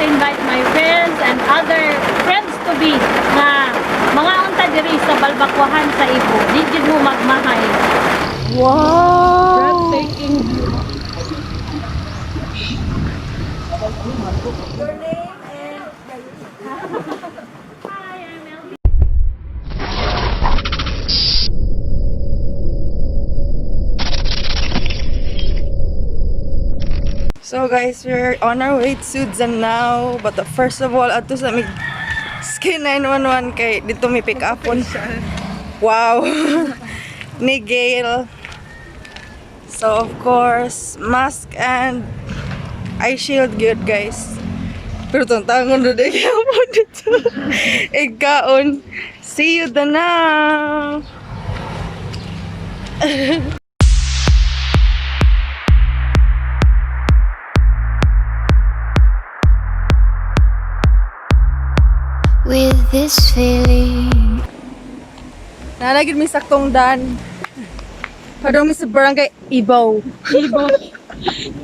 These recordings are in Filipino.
to invite my friends and other friends to be na mga unta diri sa Balbacuahan sa Ibo. Di jud mo magmahay. Wow! Breathtaking view. Your name and Hi, I'm Elvie. So guys, we're on our way to Danao. But first of all, ato sa mig Skin 911 kay dito mi pick up on. Wow. Ni Gail. So of course, mask and eye shield good guys. Pero tangon na dito mo dito. Ikaon. See you Danao. With this feeling, Nalagid mi saktong dan. Padong mi sa barangay IBO.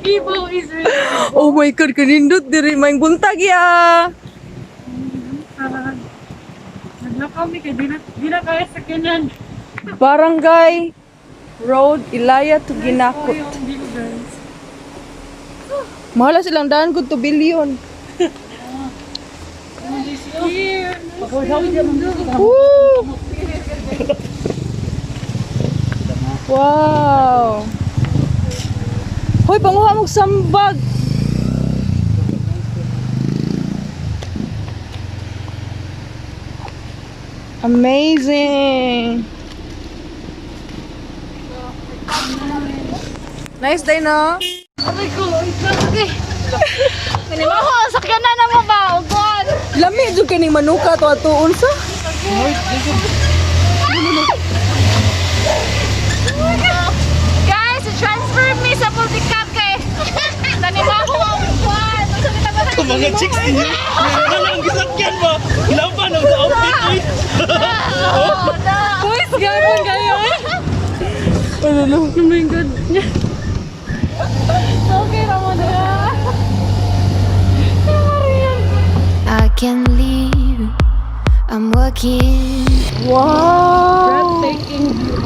Ibo is really Oh my god, kanindot diri may buntag ya. naglakaw mi kay di na kaya sa kanan. Barangay Road Ilaya to Ginakot. Mahala silang daan gud to bilyon. Woo! Wow. Hoy, panguha mong sambag. Amazing. Nice day, no? Ay ko, okay. Kanimo ko sa kanan na mo ba? Ugod. Lami jud kani manuka to atuon sa. Guys, transfer me sa multi-cab kay. Kanimo ko ang buwan. Mga chicks niyo. Ano ang gisakyan mo? Laban ang sa outfit. Boys, gawin kayo. Ano no? Oh my god. Okay, Ramadan. I can leave. I'm working. Wow. Breathtaking view.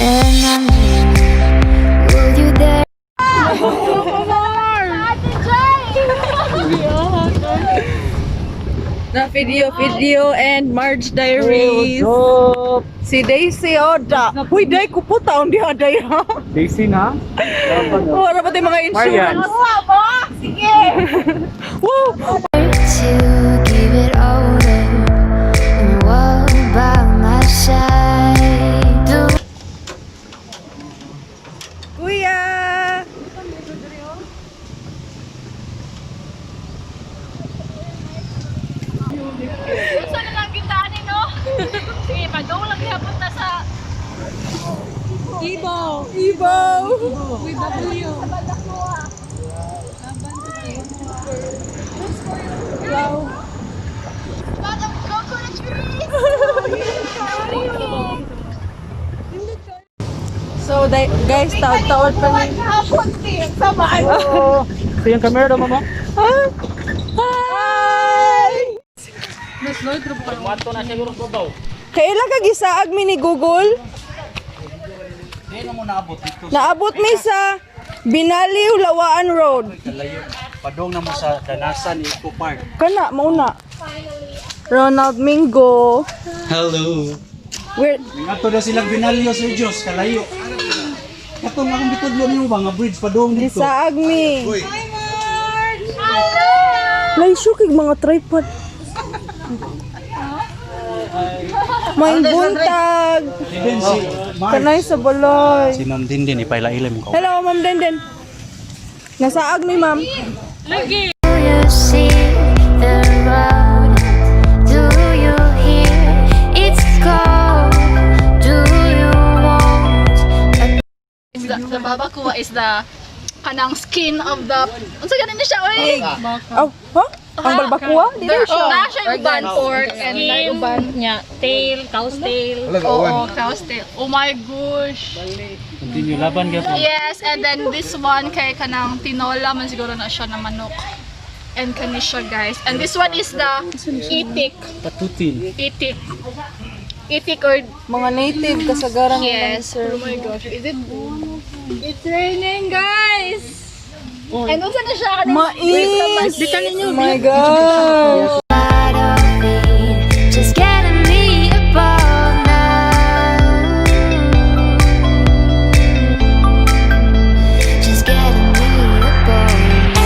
And I'm will you dare? Na video and Marge Diaries. Si Daisy Oda. Uy, day ko po taon di haday ha. Daisy na? Oh, ano ba tayo mga insurance? Sige. Woo! To give it all up and walk by my side. Do Kuya! Saan na lang kita no? Sige, pag-go lang hapon na sa Ibo! BW. Wow! So, guys, taon-taon pa rin. Oo. So yung camera daw, mama? Hi! Mato na siguro ko daw. Kailan ka gisaag mi ni Google? Hindi na mo naabot dito. Naabot mi sa Binaliw, Lawaan Road. Kalayo. Padong na mo sa Kanasan, Eco Park. Kana, mauna. Ronald Mingo. Hello. We're Ato na silang binalyo sa Diyos, kalayo. Ato nga kung bitod mo niyo ba, nga bridge padong dito. gisaag mi. Lay syukig mga tripod. May buntag. Even si Mark. Kanay sa baloy. Si Ma'am Dindin, ipailailem ko. Hello, Ma'am Denden. Nasaag mi, Ma'am. Lagi. you see the road? Do you hear it's cold? Do you want The Balbacua is the kanang skin of the unsa ganin ni siya oy? Oh, ha? Ang balbakua? Di na siya. Na siya uban pork and like uban nya tail, cow's tail. Oo, cow's tail. Oh my gosh. Continue laban gyapon. Yes, and then this one kay kanang tinola man siguro na siya na manok. And kani siya guys. And this one is the itik. Patutin. Itik. Itik or Mga native kasagaran yes. Oh my gosh, is it? It's raining guys. And unsa na siya kanang Mais! bitan ninyo. Oh my God! I don't need just getting me above now. Just getting me above now.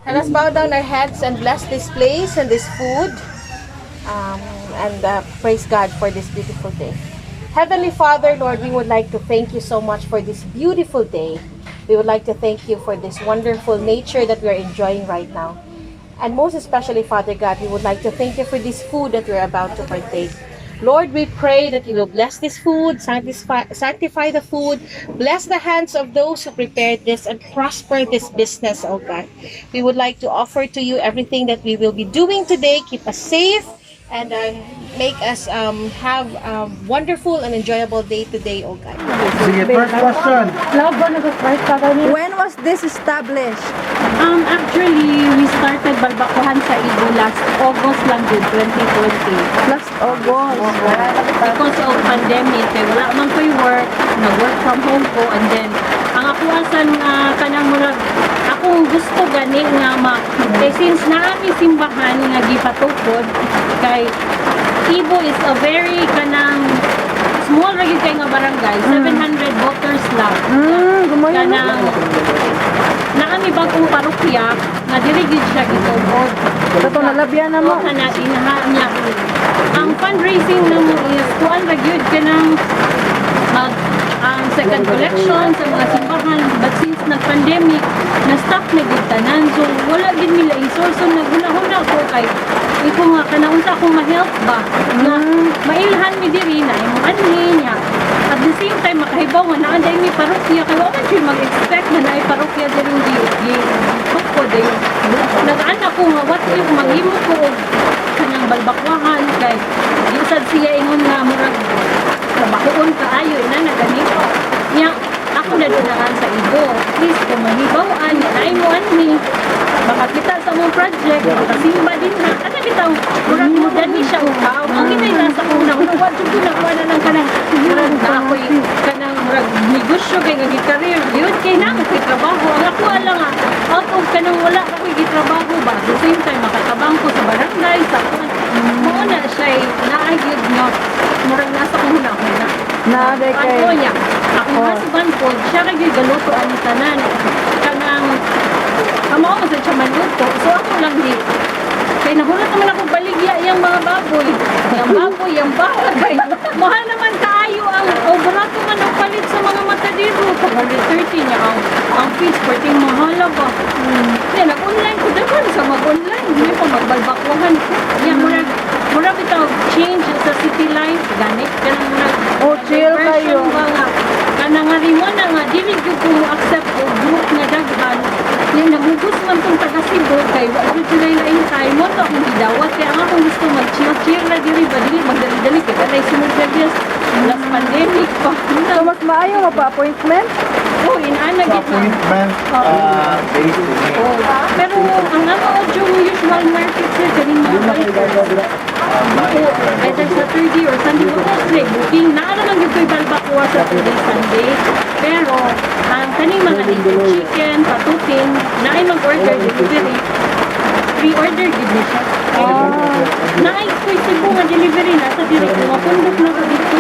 Let us bow down our heads and bless this place and this food. And praise God for this beautiful day. Heavenly Father, Lord, we would like to thank you so much for this beautiful day. We would like to thank you for this wonderful nature that we are enjoying right now. And most especially, Father God, we would like to thank you for this food that we're about to partake. Lord, we pray that you will bless this food, sanctify the food, bless the hands of those who prepared this, and prosper this business, oh God. We would like to offer to you everything that we will be doing today. Keep us safe and make us have a wonderful and enjoyable day today, oh God. Sige, first question. When was this established? Actually, we started Balbacuahan sa IBO last August lang din, 2020. Last August. Because of pandemic, kay wala man ko'y work, nag-work from home ko, and then, ang ako asan kanang murag, akong gusto gani nga since naami simbahan nga gipatukod, kay IBO is a very kanang small ragid kay nga barangay, 700 voters lang. Kanang naami bagong parokya nga dili gid siya gitugod. Ito nalabyan na mo. Kana inaha niya. Ang fundraising namo is kuan ra gyud kanang ang second collection sa mga simbahan, but since nag-pandemic, na-stop na gud tanan, so wala gid nila i-source, so naghuna-huna ko kay iko nga kanaunsa akong ma-help ba nga mailhan mi diri na imong anhi niya. At the same time makahibaw nga naa day mi parokya kay wa man siya mag-expect na naay parokya diri di tukod day. Nag-ana ko nga what if maghimo ko og kanang Balbacuahan kay di sad siya ingon nga murag trabahoon kaayo na naganito. Nya ako na dinaan sa IBO. Please kung mahibaw-an ay mo anhi makakita sa mong project, makasimba din na. Ano bitaw, murag mo dani siya upaw. Ang inay nasa una, wala ko na lang kanang murag na ako'y kanang murag negosyo kay nga career. Yun kay na ako trabaho. Ang ako lang nga, out of kanang wala ako'y gitrabaho ba. At the same time, makatabang ko sa barangay, sa muna siya naayod nyo. Murag nasa kong huna-huna. Naaday kay. Ako niya, akong husband ko, siya kay galuto ang tanan. Kanang kamo mo sa siya maluto. So ako lang di. Kaya nahulot naman ako baligya yung mga baboy. Yung baboy, yung bahay. Mahal naman kaayo ang barato man ang palit sa mga matadiro. Pag 130 niya ang fees, parting mahal ba. Kaya nag-online ko dapat sa mag-online. Hindi pa magbalbakuhan. Yan, murag ito change sa city life. Ganit. Ganang murag. Oh, chill kayo. Kanang nga rin mo na nga, dili ko kung accept o group nga daghan. Yung namugos man itong taga-Cebu, kay wala sila yung time mo, ito akong gidawat. Kaya ang akong gusto mag-chill na diri ba, dili magdali-dali. Kaya kanay sunod na just last pandemic pa. So mas maayo mo pa appointment? Oh, inaana git na. Oh, pero ang ako yung usual market sir, galing mga balik. Either Saturday or Sunday ko mostly booking. Naano lang yung Balbacua sa Saturday, Sunday. Pero, ang kaning mga little chicken, patuting, naay mag-order delivery. Pre-order dito siya. Naay ko Cebu nga delivery na sa diri ko. Mapundok na ko dito.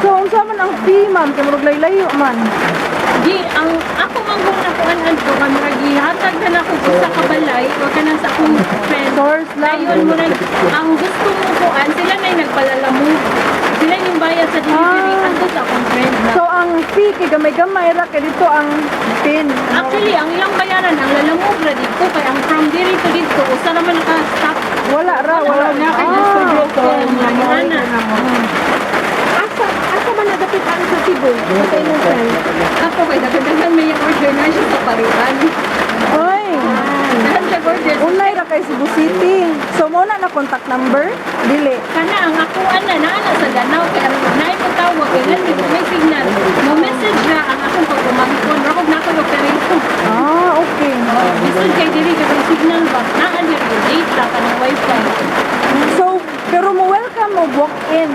So, unsa man ang fee, ma'am? Kaya murag layo man. Di, ang ako manggong nakuanan ko, kami naghihatag na ako sa kabalay, o ka na sa akong friend. Source lang. Ngayon mo ang gusto mo kuan, sila na yung nagpalalamog. Sila yung bayad sa delivery. Anto sa akong friend na. So ang fee kay gamay-gamay ra kay dito ang pin. Actually, ang ilang bayaran, ang lalamog na dito, kaya ang from diri to dito, usa naman naka-stop. Wala ra, wala na kay Okay, ana. Asa man nadapit ang sa Cebu? Sa inyong friend? Ako kay dagdagan may order na siya sa paruan. Oy. Dahan siya order. Unay ra kay Cebu City. So mo na contact number? Dili. Kana ang ako ana naana sa Danao kay ang naay ko tawag kay lami may signal. Mo message na ang akong pagkumangkon. Rakog na ako operate. Ah, okay. Bisan kay diri kay signal ba? Naa diri data kanang wifi. So, pero mo welcome mo walk in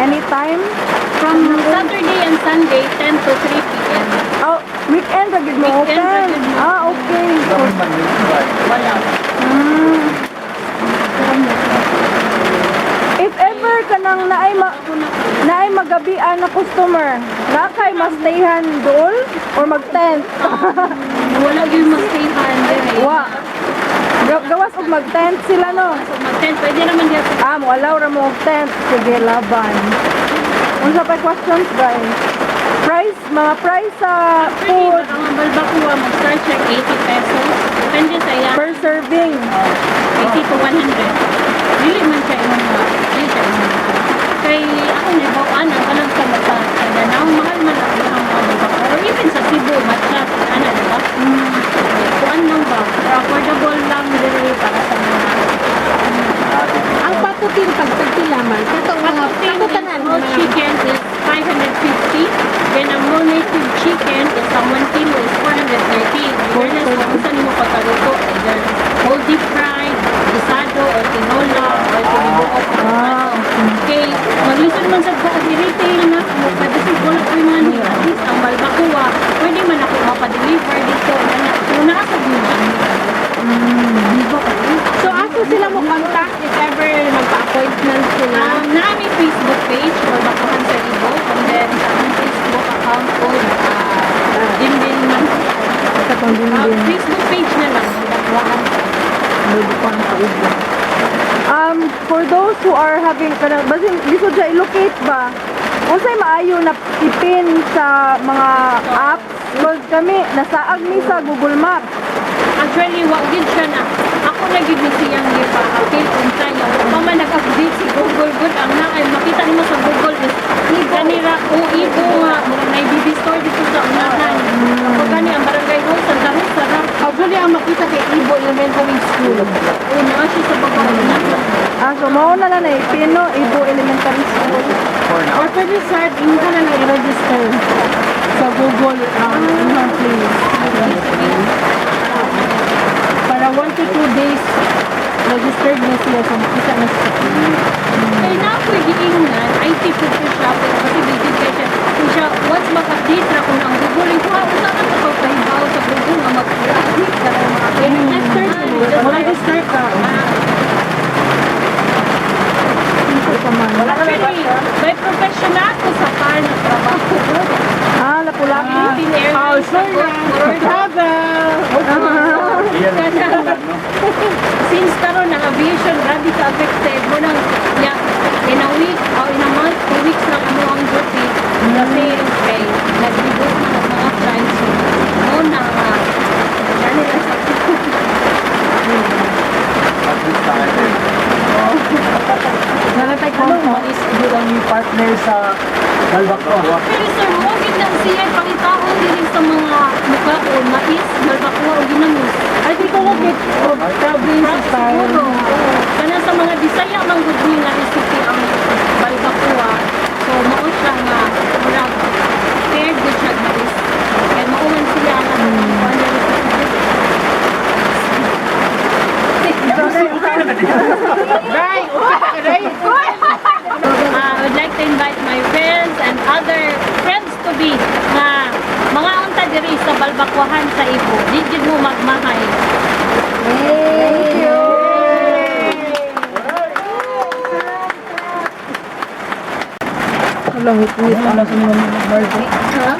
anytime From Saturday and Sunday 10 to 3 p.m. Oh, weekend ra gid mo Weekend ra open. gid mo Ah, okay. Wala. Mm. If ever kanang naay magabian na customer, na kay mastayhan dool or mag-tent? Wala gyud mastayhan diri. Wa. Gawas og mag-tent sila no. So mag-tent pwede naman diya. Ah, mo allow ra mo og tent. Sige, laban. Unsa pa questions, guys? Mga price sa food Ang balbacua mag-start siya 80 pesos. Depende sa iya. per serving. 80 to 100. Dili man siya imong dili siya imong. Kay ako ni bawaan ang kanang sa mata. Danao mahal man ang mga balbacua. Or even sa Cebu, matcha ana di ba? Kuan lang ba? Affordable lang dili para sa mga Ang patutin pagtagtilaman. Katong mga patutanan. whole chicken is 550. Then ang whole native chicken is sa 1 kilo is 430. Fairness, kung saan mo pagkaluto, either whole deep fried, gisado, or tinola, or tinibuo. Okay, maglisod man sa retail na, magpadisig wala ko yung money. At least ang balbacua, pwede man ako mapadeliver dito. So, nakasag mo ba? So, aso sila mo contact if ever magpa-appointment sila? Naaming Facebook page, Balbacuahan sa IBO, and then sa aming Facebook account ko, Dimbin na. Facebook page na lang, Balbacuahan. For those who are having basin lisod siya i-locate ba? Unsay maayo na ipin sa mga apps? Because kami nasaag mi sa Google Maps. Actually, wag gid siya na. Ako na gid ni siyang gipa-update unsa niya. Kung man nag-update si Google good ang nakay makita nimo sa Google is kanira o ibo nga murag na BB store dito sa unahan. Kapag gani ang barangay Hall sa Danao sarap. Actually, ang makita kay Ibo Elementary School. Una siya sa baba unahan. So mao na lang ipin no, Ibo Elementary School. Or pwede sir, yung ka na i-register sa Google inyong place. Para 1 to 2 days registered na siya sa makita na siya. Kaya na ako giingnan, IT po siya, pero kasi bigyan kay siya. Kung siya, once mag-update na kung ang Google, yung kuha, usa ka sa pagpahibaw sa Google, nga mag-update ka na Register ka. Register ka. Actually, by professional ko sa car na trabaho. Lapu-lapu. Since karon ang aviation, grabe ka affected mo nang in a week o in a month, 2 weeks lang mo ang duty. Kasi okay, nag-reduce na ng mga flights. So, na gani lang sa Nanatay ko mo is ang yung partner sa Balbacuahan. pero sir, mo lang siya pangitaon din sa mga mukha o mais, balbacua o ginangus. Ay, di ko mag-get province style. Siguro. Kana sa mga Bisaya mang good nila recipe ang balbacua. So mao siya nga murag paired good siya mais. Kaya mauman sila ang Right! Right! I would like to invite my friends and other friends to be na mga unta diri sa Balbacuahan sa Ibo. Di gid mo magmahay. Thank you. Alam mo, ano sa mga Margrette?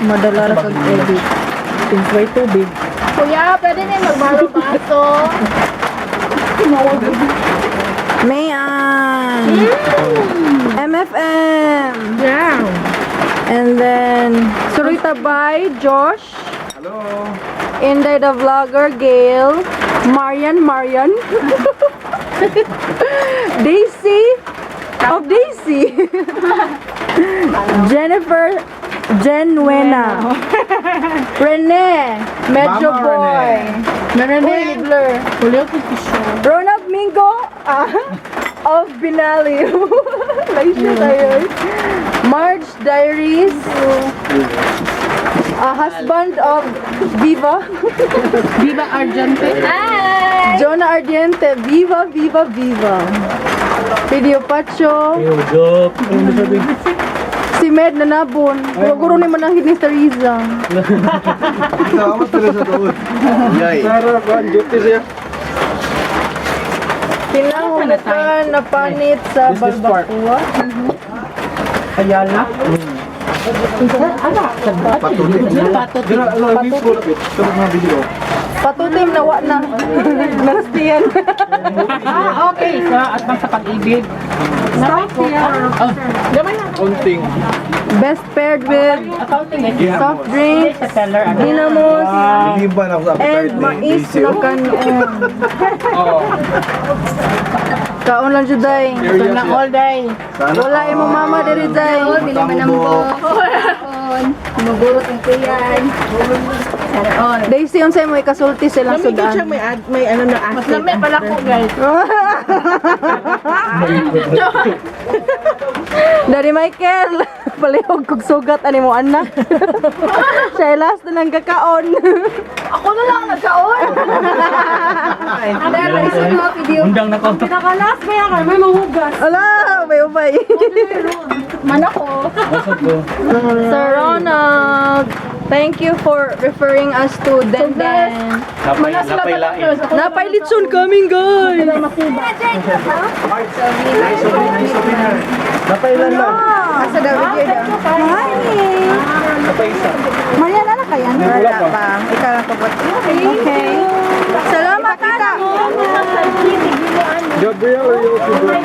Madala ra kag edit. Pinsway tubig. Kuya, pwede na yung magbaro-baso. Mayan! MFM. Yeah. And then, Surita by Josh. Hello. Inday the vlogger, Gail. Marian. Daisy. Of Daisy. Jennifer. Genuena. Rene. Medyo Mama boy. Rene. Blur. Ronald Mingo. Of Binali. Laisha tayo. Marge Diaries. Husband of Viva. Viva Argente. Jonah Ardiente. Viva. Video Pacho. Si Med na nabon. Guro ni manang ni Teresa. Salamat pala sa tuod. Sarap ba? Duty siya. Pinahugutan na panit sa Balbacua. Ayala. Patutim na wa na. Narastiyan. Okay. At sa pag-ibig. Unting. Best paired with soft drinks, dinamos, Niliban ako sa and mais na kanon. Kaon lang juday. Na all day. Wala imong mama diri day. Bili manambo. Magurot ang kuyan. Daisy unsay mo ikasulti silang sudan. May ano na acid. Mas lami pala ko, guys. Dari Michael, palihog kog sugat ani mo anak. Siya last na lang kakaon. Ako na lang nagkaon. Pero isa mo video. Undang na ko. Pinakalas ba yan? May mahugas. Ala, ubay. Man ako. Sir Ronald, thank you for referring us to Denden. Napay litson coming guys. Napailan lang. Asa daw video daw? Hi. Mariana na kaya? Wala pa. Ikaw lang tubot. Okay. Salamat ka. Gabriel, are you okay?